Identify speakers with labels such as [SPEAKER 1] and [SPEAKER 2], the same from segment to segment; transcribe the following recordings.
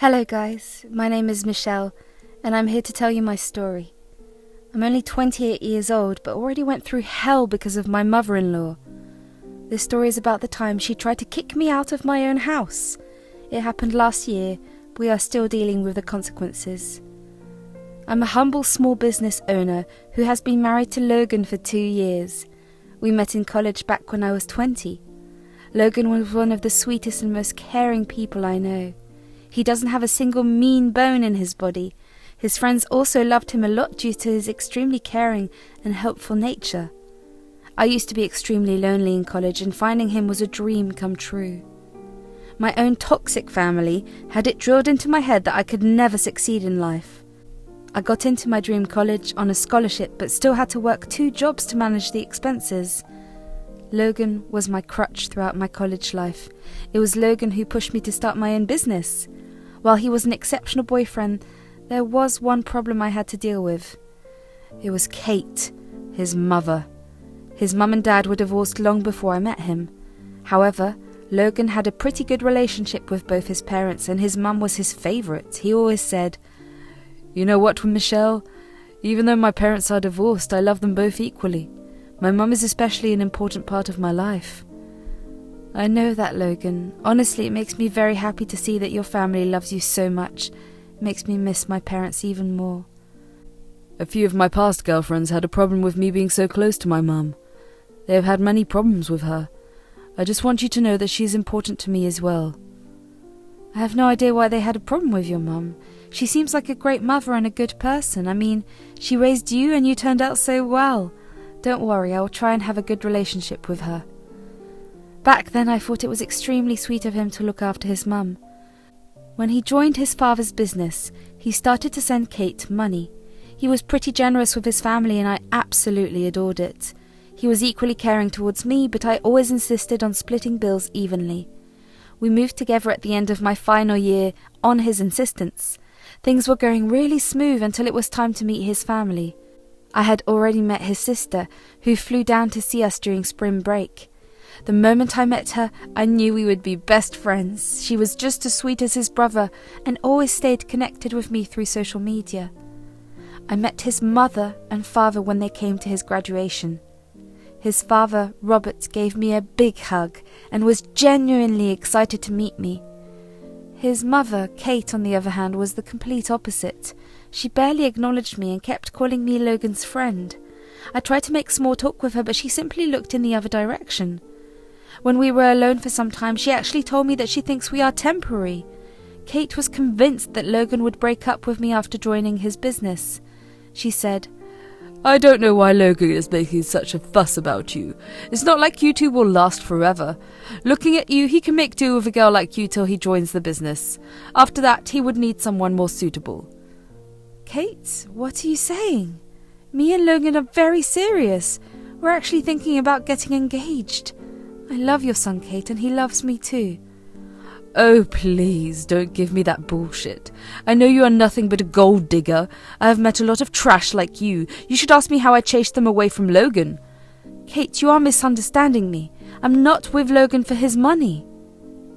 [SPEAKER 1] Hello guys, my name is Michelle, and I'm here to tell you my story. I'm only 28 years old, but already went through hell because of my mother-in-law. This story is about the time she tried to kick me out of my own house. It happened last year, but we are still dealing with the consequences. I'm a humble small business owner who has been married to Logan for 2 years. We met in college back when I was 20. Logan was one of the sweetest and most caring people I know. He doesn't have a single mean bone in his body. His friends also loved him a lot due to his extremely caring and helpful nature. I used to be extremely lonely in college, and finding him was a dream come true. My own toxic family had it drilled into my head that I could never succeed in life. I got into my dream college on a scholarship, but still had to work 2 jobs to manage the expenses. Logan was my crutch throughout my college life. It was Logan who pushed me to start my own business. While he was an exceptional boyfriend, there was one problem I had to deal with. It was Kate, his mother. His mum and dad were divorced long before I met him. However, Logan had a pretty good relationship with both his parents, and his mum was his favourite. He always said, "You know what, Michelle? Even though my parents are divorced, I love them both equally. My mum is especially an important part of my life." I know that, Logan. Honestly, it makes me very happy to see that your family loves you so much. It makes me miss my parents even more.
[SPEAKER 2] A few of my past girlfriends had a problem with me being so close to my mum. They have had many problems with her. I just want you to know that she is important to me as well.
[SPEAKER 1] I have no idea why they had a problem with your mum. She seems like a great mother and a good person. I mean, she raised you and you turned out so well. Don't worry, I will try and have a good relationship with her. Back then I thought it was extremely sweet of him to look after his mum. When he joined his father's business, he started to send Kate money. He was pretty generous with his family, and I absolutely adored it. He was equally caring towards me, but I always insisted on splitting bills evenly. We moved together at the end of my final year on his insistence. Things were going really smooth until it was time to meet his family. I had already met his sister, who flew down to see us during spring break. The moment I met her, I knew we would be best friends. She was just as sweet as his brother and always stayed connected with me through social media. I met his mother and father when they came to his graduation. His father, Robert, gave me a big hug and was genuinely excited to meet me. His mother, Kate, on the other hand, was the complete opposite. She barely acknowledged me and kept calling me Logan's friend. I tried to make small talk with her, but she simply looked in the other direction. When we were alone for some time, she actually told me that she thinks we are temporary. Kate was convinced that Logan would break up with me after joining his business. She said,
[SPEAKER 2] "I don't know why Logan is making such a fuss about you. It's not like you two will last forever. Looking at you, he can make do with a girl like you till he joins the business. After that, he would need someone more suitable."
[SPEAKER 1] Kate, what are you saying? Me and Logan are very serious. We're actually thinking about getting engaged. I love your son, Kate, and he loves me too.
[SPEAKER 2] Oh, please, don't give me that bullshit. I know you are nothing but a gold digger. I have met a lot of trash like you. You should ask me how I chased them away from Logan.
[SPEAKER 1] Kate, you are misunderstanding me. I'm not with Logan for his money.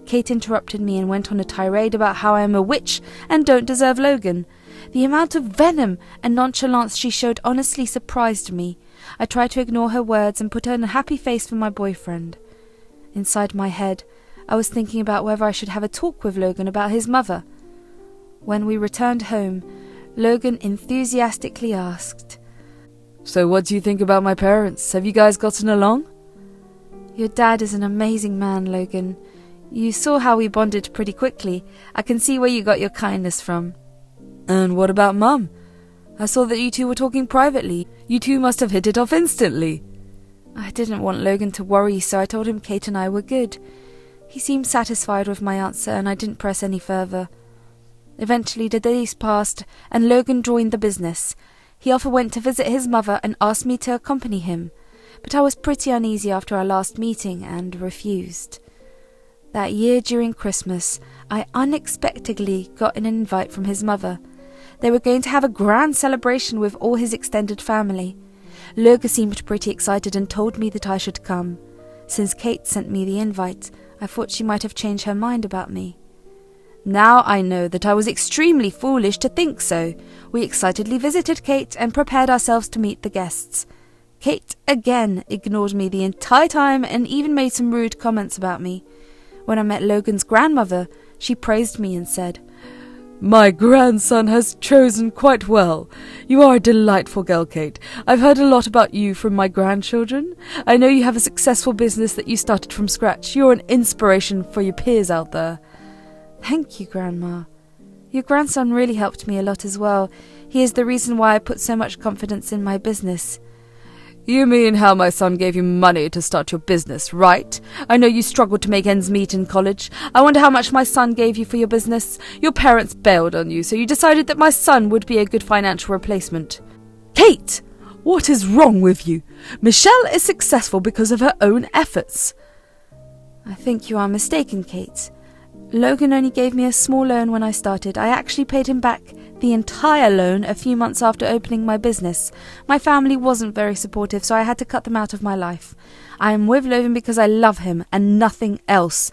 [SPEAKER 1] Kate interrupted me and went on a tirade about how I am a witch and don't deserve Logan. The amount of venom and nonchalance she showed honestly surprised me. I tried to ignore her words and put on a happy face for my boyfriend. Inside my head, I was thinking about whether I should have a talk with Logan about his mother. When we returned home, Logan enthusiastically asked,
[SPEAKER 2] "So what do you think about my parents? Have you guys gotten along?"
[SPEAKER 1] "Your dad is an amazing man, Logan. You saw how we bonded pretty quickly. I can see where you got your kindness from."
[SPEAKER 2] "And what about Mum? I saw that you two were talking privately. You two must have hit it off instantly."
[SPEAKER 1] I didn't want Logan to worry, so I told him Kate and I were good. He seemed satisfied with my answer, and I didn't press any further. Eventually the days passed, and Logan joined the business. He often went to visit his mother and asked me to accompany him, but I was pretty uneasy after our last meeting and refused. That year during Christmas, I unexpectedly got an invite from his mother. They were going to have a grand celebration with all his extended family. Logan seemed pretty excited and told me that I should come. Since Kate sent me the invite, I thought she might have changed her mind about me.
[SPEAKER 2] Now I know that I was extremely foolish to think so. We excitedly visited Kate and prepared ourselves to meet the guests. Kate again ignored me the entire time and even made some rude comments about me. When I met Logan's grandmother, she praised me and said, "My grandson has chosen quite well. You are a delightful girl, Kate. I've heard a lot about you from my grandchildren. I know you have a successful business that you started from scratch. You're an inspiration for your peers out there."
[SPEAKER 1] Thank you, Grandma. Your grandson really helped me a lot as well. He is the reason why I put so much confidence in my business.
[SPEAKER 2] You mean how my son gave you money to start your business, right? I know you struggled to make ends meet in college. I wonder how much my son gave you for your business. Your parents bailed on you, so you decided that my son would be a good financial replacement. Kate! What is wrong with you? Michelle is successful because of her own efforts.
[SPEAKER 1] I think you are mistaken, Kate. Logan only gave me a small loan when I started. I actually paid him back the entire loan a few months after opening my business. My family wasn't very supportive, so I had to cut them out of my life. I am with Logan because I love him and nothing else.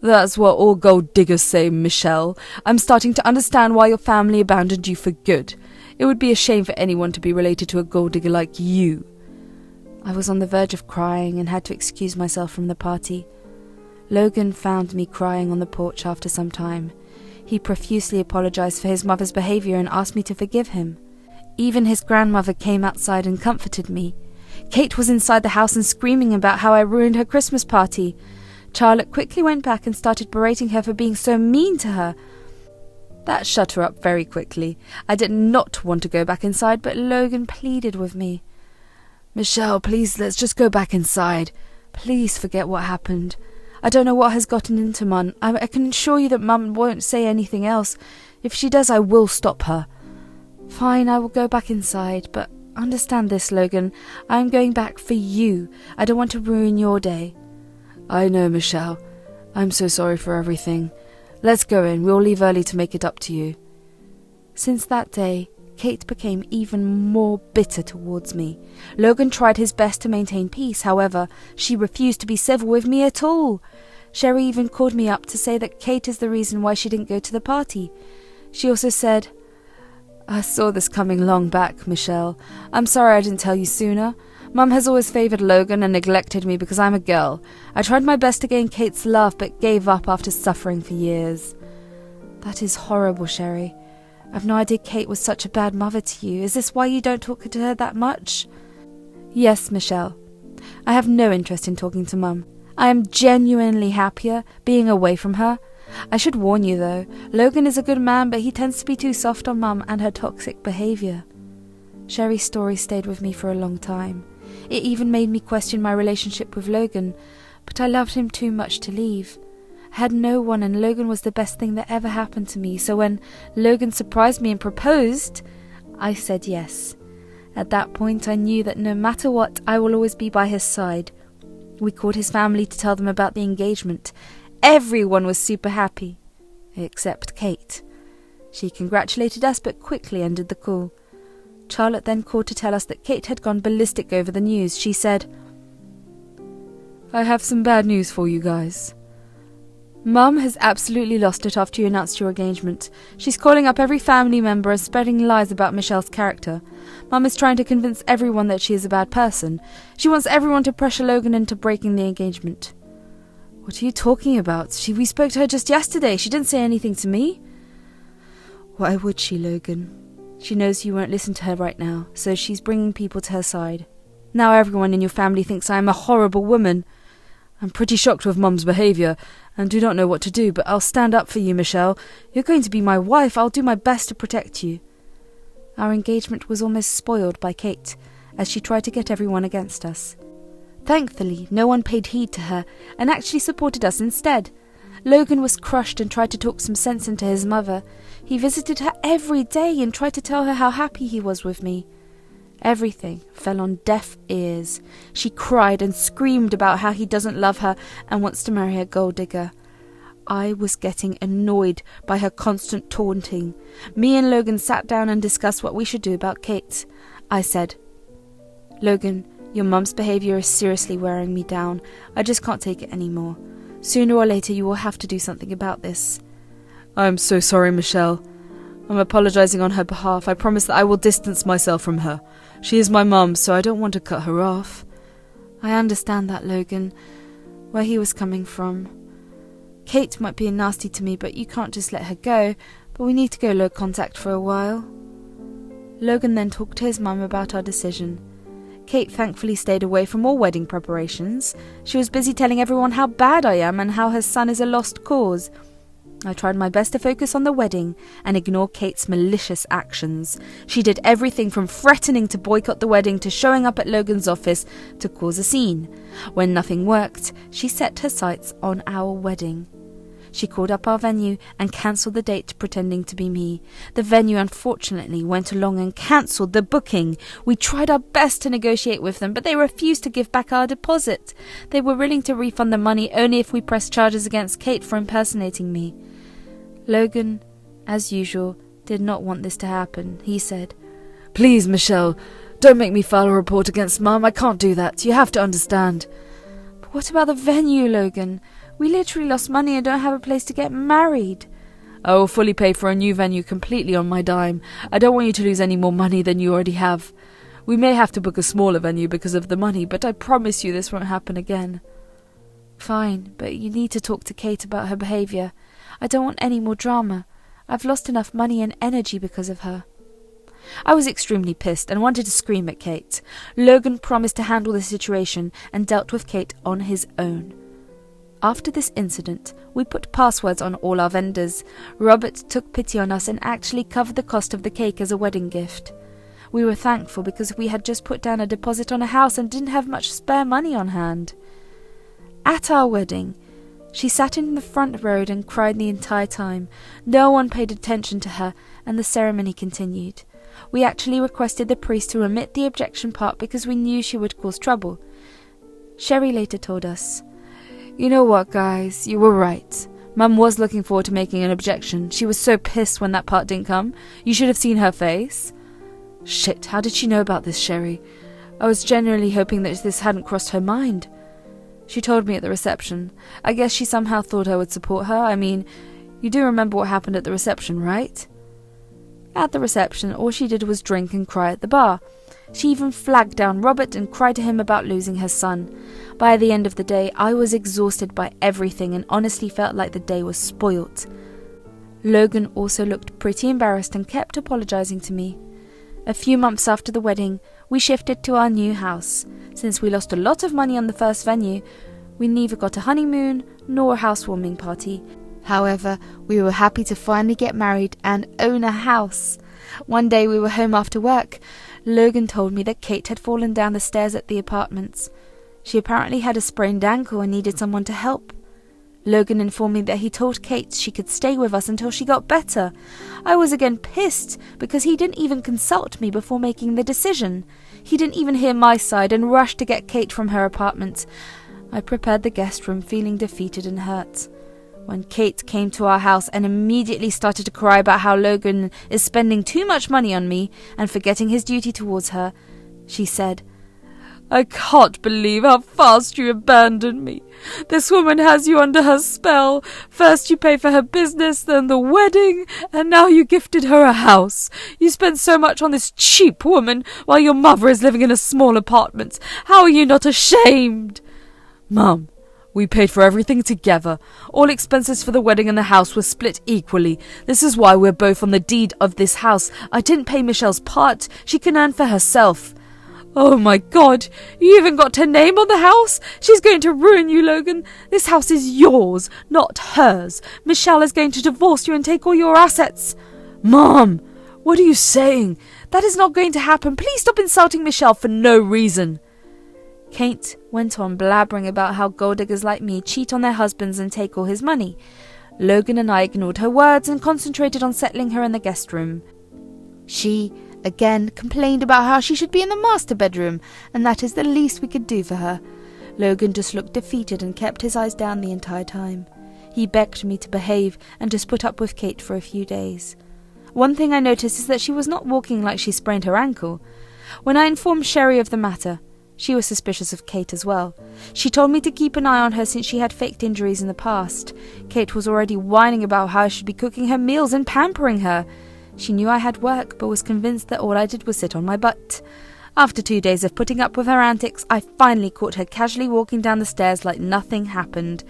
[SPEAKER 2] That's what all gold diggers say, Michelle. I'm starting to understand why your family abandoned you for good. It would be a shame for anyone to be related to a gold digger like you.
[SPEAKER 1] I was on the verge of crying and had to excuse myself from the party. Logan found me crying on the porch after some time. He profusely apologized for his mother's behavior and asked me to forgive him. Even his grandmother came outside and comforted me. Kate was inside the house and screaming about how I ruined her Christmas party. Charlotte quickly went back and started berating her for being so mean to her. That shut her up very quickly. I did not want to go back inside, but Logan pleaded with me.
[SPEAKER 2] "Michelle, please, let's just go back inside.
[SPEAKER 1] Please forget what happened. I don't know what has gotten into Mum. I can assure you that Mum won't say anything else. If she does, I will stop her." "Fine, I will go back inside, but understand this, Logan. I am going back for you. I don't want to ruin your day."
[SPEAKER 2] "I know, Michelle. I'm so sorry for everything. Let's go in. We'll leave early to make it up to you."
[SPEAKER 1] Since that day, Kate became even more bitter towards me. Logan tried his best to maintain peace, however, she refused to be civil with me at all. Sherry even called me up to say that Kate is the reason why she didn't go to the party. She also said, "I saw this coming long back, Michelle. I'm sorry I didn't tell you sooner. Mum has always favoured Logan and neglected me because I'm a girl. I tried my best to gain Kate's love but gave up after suffering for years." "That is horrible, Sherry. I've no idea Kate was such a bad mother to you. Is this why you don't talk to her that much?" "Yes, Michelle. I have no interest in talking to Mum. I am genuinely happier being away from her. I should warn you, though, Logan is a good man, but he tends to be too soft on Mum and her toxic behaviour." Sherry's story stayed with me for a long time. It even made me question my relationship with Logan, but I loved him too much to leave. I had no one, and Logan was the best thing that ever happened to me, so when Logan surprised me and proposed, I said yes. At that point, I knew that no matter what, I will always be by his side. We called his family to tell them about the engagement. Everyone was super happy, except Kate. She congratulated us but quickly ended the call. Charlotte then called to tell us that Kate had gone ballistic over the news. She said,
[SPEAKER 2] "I have some bad news for you guys. Mum has absolutely lost it after you announced your engagement. She's calling up every family member and spreading lies about Michelle's character. Mum is trying to convince everyone that she is a bad person. She wants everyone to pressure Logan into breaking the engagement." "What are you talking about? We spoke to her just yesterday. She didn't say anything to me." "Why would she, Logan? She knows you won't listen to her right now, so she's bringing people to her side. Now everyone in your family thinks I am a horrible woman. I'm pretty shocked with Mum's behaviour, and do not know what to do, but I'll stand up for you, Michelle. You're going to be my wife. I'll do my best to protect you." Our engagement was almost spoiled by Kate, as she tried to get everyone against us. Thankfully, no one paid heed to her, and actually supported us instead. Logan was crushed and tried to talk some sense into his mother. He visited her every day and tried to tell her how happy he was with me. Everything fell on deaf ears. She cried and screamed about how he doesn't love her and wants to marry a gold digger. I was getting annoyed by her constant taunting. Me and Logan sat down and discussed what we should do about Kate. I said, "Logan, your mum's behaviour is seriously wearing me down. I just can't take it anymore. Sooner or later you will have to do something about this." I'm so sorry, Michelle. I'm apologising on her behalf. I promise that I will distance myself from her. She is my mum, so I don't want to cut her off.
[SPEAKER 1] I understand that, Logan, where he was coming from. Kate might be nasty to me, but you can't just let her go, but we need to go low contact for a while. Logan then talked to his mum about our decision. Kate thankfully stayed away from all wedding preparations. She was busy telling everyone how bad I am and how her son is a lost cause. I tried my best to focus on the wedding and ignore Kate's malicious actions. She did everything from threatening to boycott the wedding to showing up at Logan's office to cause a scene. When nothing worked, she set her sights on our wedding. She called up our venue and cancelled the date, pretending to be me. The venue unfortunately went along and cancelled the booking. We tried our best to negotiate with them, but they refused to give back our deposit. They were willing to refund the money only if we pressed charges against Kate for impersonating me. Logan, as usual, did not want this to happen. He said,
[SPEAKER 2] "Please, Michelle, don't make me file a report against Mum. I can't do that. You have to understand."
[SPEAKER 1] "But what about the venue, Logan? We literally lost money and don't have a place to get married."
[SPEAKER 2] "I will fully pay for a new venue completely on my dime. I don't want you to lose any more money than you already have. We may have to book a smaller venue because of the money, but I promise you this won't happen again."
[SPEAKER 1] "Fine, but you need to talk to Kate about her behaviour. I don't want any more drama. I've lost enough money and energy because of her." I was extremely pissed and wanted to scream at Kate. Logan promised to handle the situation and dealt with Kate on his own. After this incident, we put passwords on all our vendors. Robert took pity on us and actually covered the cost of the cake as a wedding gift. We were thankful because we had just put down a deposit on a house and didn't have much spare money on hand. At our wedding, she sat in the front row and cried the entire time. No one paid attention to her, and the ceremony continued. We actually requested the priest to omit the objection part because we knew she would cause trouble. Sherry later told us, "You know what, guys? You were right. Mum was looking forward to making an objection. She was so pissed when that part didn't come. You should have seen her face." "Shit, how did she know about this, Sherry? I was genuinely hoping that this hadn't crossed her mind." "She told me at the reception. I guess she somehow thought I would support her. I mean, you do remember what happened at the reception, right?" At the reception, all she did was drink and cry at the bar. She even flagged down Robert and cried to him about losing her son. By the end of the day, I was exhausted by everything and honestly felt like the day was spoilt. Logan also looked pretty embarrassed and kept apologizing to me. A few months after the wedding, we shifted to our new house. Since we lost a lot of money on the first venue, we neither got a honeymoon nor a housewarming party. However, we were happy to finally get married and own a house. One day we were home after work. Logan told me that Kate had fallen down the stairs at the apartments. She apparently had a sprained ankle and needed someone to help. Logan informed me that he told Kate she could stay with us until she got better. I was again pissed because he didn't even consult me before making the decision. He didn't even hear my side and rushed to get Kate from her apartment. I prepared the guest room, feeling defeated and hurt. When Kate came to our house and immediately started to cry about how Logan is spending too much money on me and forgetting his duty towards her, she said, "I can't believe how fast you abandoned me. This woman has you under her spell. First you pay for her business, then the wedding, and now you gifted her a house. You spend so much on this cheap woman while your mother is living in a small apartment. How are you not ashamed?" "Mum, we paid for everything together. All expenses for the wedding and the house were split equally. This is why we're both on the deed of this house. I didn't pay Michelle's part. She can earn for herself." "Oh my God, you even got her name on the house? She's going to ruin you, Logan. This house is yours, not hers. Michelle is going to divorce you and take all your assets." "Mom, what are you saying? That is not going to happen. Please stop insulting Michelle for no reason." Kate went on blabbering about how gold diggers like me cheat on their husbands and take all his money. Logan and I ignored her words and concentrated on settling her in the guest room. She, again, complained about how she should be in the master bedroom, and that is the least we could do for her. Logan just looked defeated and kept his eyes down the entire time. He begged me to behave and just put up with Kate for a few days. One thing I noticed is that she was not walking like she sprained her ankle. When I informed Sherry of the matter, She was suspicious of Kate as well. She told me to keep an eye on her since she had faked injuries in the past. Kate was already whining about how I should be cooking her meals and pampering her. She knew I had work, but was convinced that all I did was sit on my butt. After 2 days of putting up with her antics, I finally caught her casually walking down the stairs like nothing happened.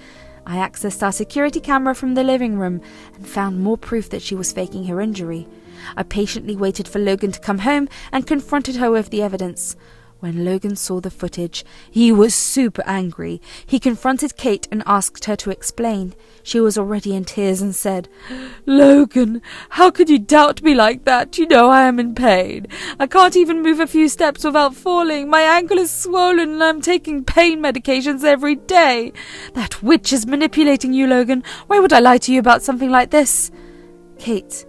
[SPEAKER 1] I accessed our security camera from the living room and found more proof that she was faking her injury. I patiently waited for Logan to come home and confronted her with the evidence. When Logan saw the footage, he was super angry. He confronted Kate and asked her to explain. She was already in tears and said, "Logan, how could you doubt me like that? You know I am in pain. I can't even move a few steps without falling. My ankle is swollen and I'm taking pain medications every day. That witch is manipulating you, Logan. Why would I lie to you about something like this?" "Kate,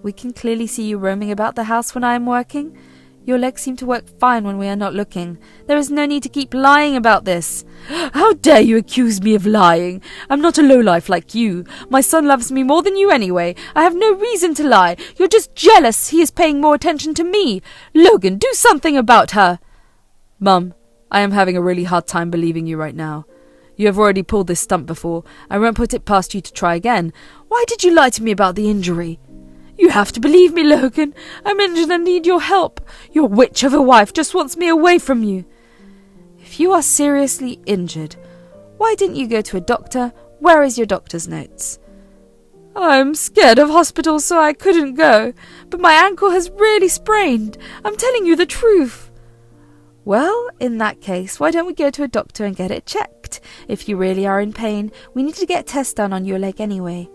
[SPEAKER 1] we can clearly see you roaming about the house when I am working. Your legs seem to work fine when we are not looking. There is no need to keep lying about this." "How dare you accuse me of lying? I'm not a lowlife like you. My son loves me more than you anyway. I have no reason to lie. You're just jealous he is paying more attention to me. Logan, do something about her." "Mum, I am having a really hard time believing you right now. You have already pulled this stunt before. I won't put it past you to try again. Why did you lie to me about the injury?" "You have to believe me, Logan. I'm injured and need your help. Your witch of a wife just wants me away from you." "If you are seriously injured, why didn't you go to a doctor? Where is your doctor's notes?" "I'm scared of hospitals, so I couldn't go. But my ankle has really sprained. I'm telling you the truth." "Well, in that case, why don't we go to a doctor and get it checked? If you really are in pain, we need to get tests done on your leg anyway."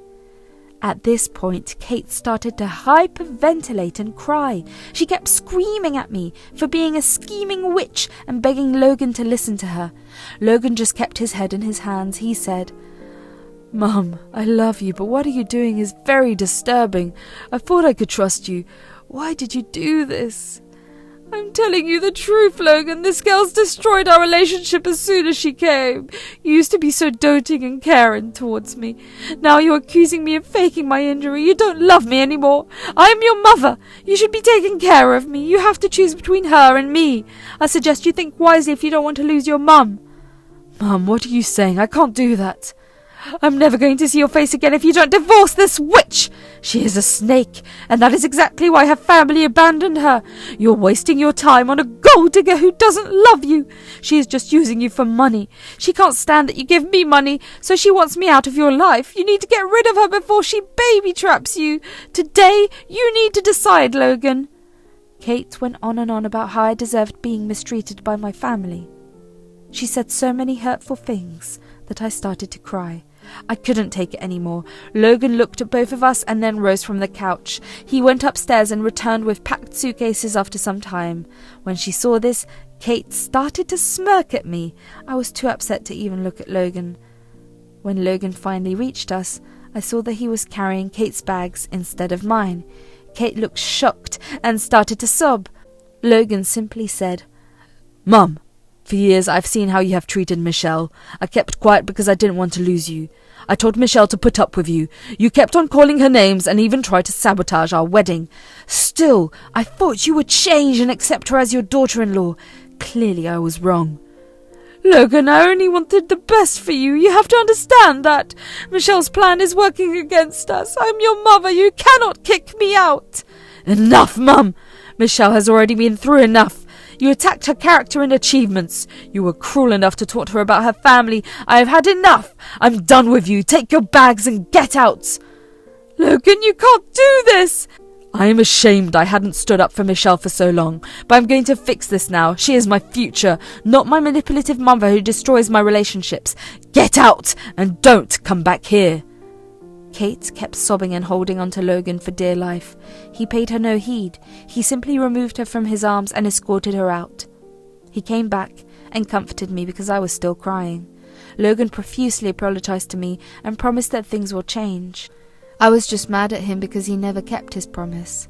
[SPEAKER 1] At this point, Kate started to hyperventilate and cry. She kept screaming at me for being a scheming witch and begging Logan to listen to her. Logan just kept his head in his hands. He said, "Mum, I love you, but what are you doing is very disturbing. I thought I could trust you. Why did you do this?" "I'm telling you the truth, Logan. This girl's destroyed our relationship as soon as she came. You used to be so doting and caring towards me. Now you're accusing me of faking my injury. You don't love me anymore. I am your mother. You should be taking care of me. You have to choose between her and me. I suggest you think wisely if you don't want to lose your mum." "Mum, what are you saying? I can't do that." "I'm never going to see your face again if you don't divorce this witch. She is a snake, and that is exactly why her family abandoned her. You're wasting your time on a gold digger who doesn't love you. She is just using you for money. She can't stand that you give me money, so she wants me out of your life. You need to get rid of her before she baby traps you. Today, you need to decide, Logan." Kate went on and on about how I deserved being mistreated by my family. She said so many hurtful things that I started to cry. I couldn't take it anymore. Logan looked at both of us and then rose from the couch. He went upstairs and returned with packed suitcases after some time. When she saw this, Kate started to smirk at me. I was too upset to even look at Logan. When Logan finally reached us, I saw that he was carrying Kate's bags instead of mine. Kate looked shocked and started to sob. Logan simply said, "Mum, for years I've seen how you have treated Michelle. I kept quiet because I didn't want to lose you. I told Michelle to put up with you. You kept on calling her names and even tried to sabotage our wedding. Still, I thought you would change and accept her as your daughter-in-law. Clearly I was wrong." "Logan, I only wanted the best for you. You have to understand that. Michelle's plan is working against us. I'm your mother. You cannot kick me out." "Enough, Mum. Michelle has already been through enough. You attacked her character and achievements. You were cruel enough to taunt her about her family. I have had enough. I'm done with you. Take your bags and get out." "Logan, you can't do this." "I am ashamed I hadn't stood up for Michelle for so long, but I'm going to fix this now. She is my future, not my manipulative mother who destroys my relationships. Get out and don't come back here." Kate kept sobbing and holding on to Logan for dear life. He paid her no heed. He simply removed her from his arms and escorted her out. He came back and comforted me because I was still crying. Logan profusely apologized to me and promised that things will change. I was just mad at him because he never kept his promise.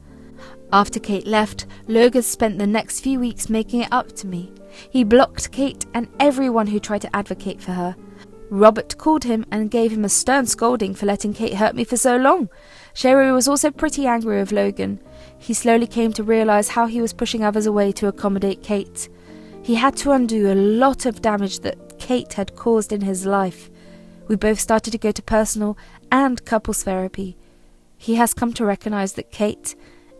[SPEAKER 1] After Kate left, Logan spent the next few weeks making it up to me. He blocked Kate and everyone who tried to advocate for her. Robert called him and gave him a stern scolding for letting Kate hurt me for so long. Sherry was also pretty angry with Logan. He slowly came to realize how he was pushing others away to accommodate Kate. He had to undo a lot of damage that Kate had caused in his life. We both started to go to personal and couples therapy. He has come to recognize that Kate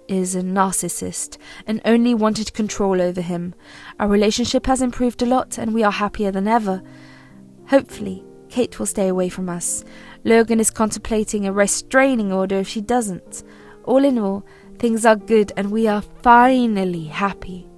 [SPEAKER 1] is a narcissist and only wanted control over him. Our relationship has improved a lot and we are happier than ever. Hopefully, Kate will stay away from us. Logan is contemplating a restraining order if she doesn't. All in all, things are good and we are finally happy.